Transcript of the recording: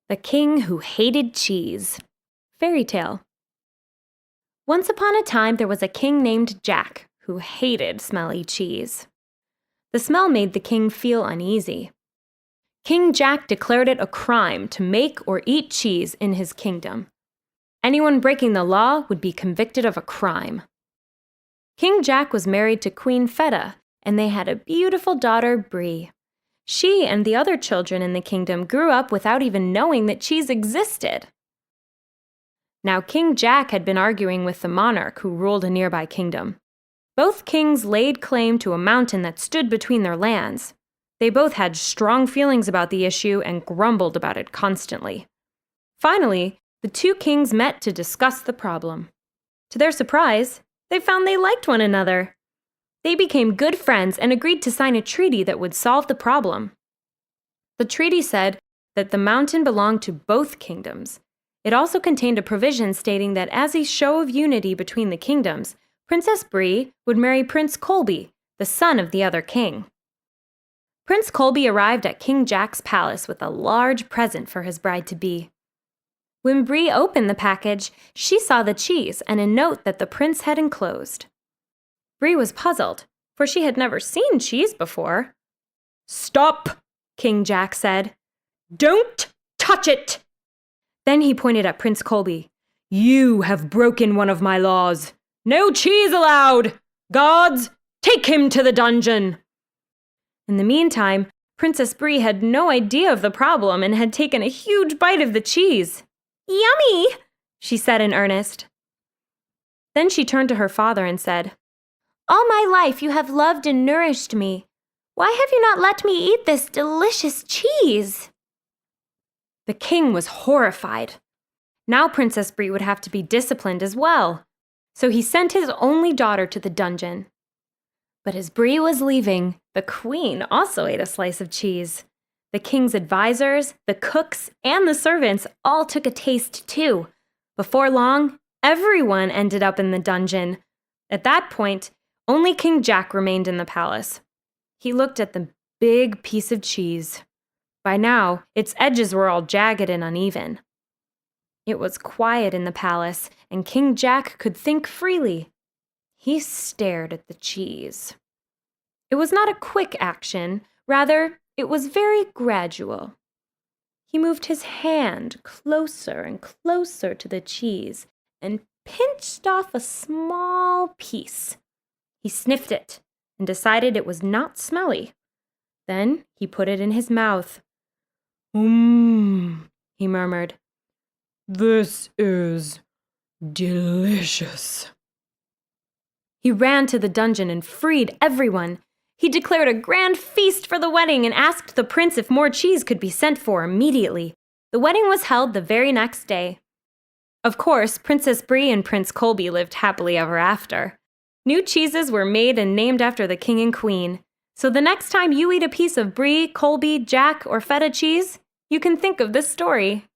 The King Who Hated Cheese. Fairy tale. Once upon a time, there was a king named Jack who hated smelly cheese. The smell made the king feel uneasy. King Jack declared it a crime to make or eat cheese in his kingdom. Anyone breaking the law would be convicted of a crime. King Jack was married to Queen Feta, and they had a beautiful daughter, Brie. She and the other children in the kingdom grew up without even knowing that cheese existed. Now, King Jack had been arguing with the monarch who ruled a nearby kingdom. Both kings laid claim to a mountain that stood between their lands. They both had strong feelings about the issue and grumbled about it constantly. Finally, the two kings met to discuss the problem. To their surprise, they found they liked one another. They became good friends and agreed to sign a treaty that would solve the problem. The treaty said that the mountain belonged to both kingdoms. It also contained a provision stating that as a show of unity between the kingdoms, Princess Brie would marry Prince Colby, the son of the other king. Prince Colby arrived at King Jack's palace with a large present for his bride-to-be. When Brie opened the package, she saw the cheese and a note that the prince had enclosed. Brie was puzzled, for she had never seen cheese before. "Stop!" King Jack said. "Don't touch it!" Then he pointed at Prince Colby. "You have broken one of my laws. No cheese allowed! Guards, take him to the dungeon!" In the meantime, Princess Brie had no idea of the problem and had taken a huge bite of the cheese. "Yummy!" she said in earnest. Then she turned to her father and said, "All my life you have loved and nourished me. Why have you not let me eat this delicious cheese?" The king was horrified. Now Princess Brie would have to be disciplined as well. So he sent his only daughter to the dungeon. But as Brie was leaving, the queen also ate a slice of cheese. The king's advisors, the cooks, and the servants all took a taste too. Before long, everyone ended up in the dungeon. At that point, only King Jack remained in the palace. He looked at the big piece of cheese. By now, its edges were all jagged and uneven. It was quiet in the palace, and King Jack could think freely. He stared at the cheese. It was not a quick action, rather, it was very gradual. He moved his hand closer and closer to the cheese and pinched off a small piece. He sniffed it and decided it was not smelly. Then he put it in his mouth. He murmured. "This is delicious." He ran to the dungeon and freed everyone. He declared a grand feast for the wedding and asked the prince if more cheese could be sent for immediately. The wedding was held the very next day. Of course, Princess Brie and Prince Colby lived happily ever after. New cheeses were made and named after the king and queen. So the next time you eat a piece of Brie, Colby, Jack, or feta cheese, you can think of this story.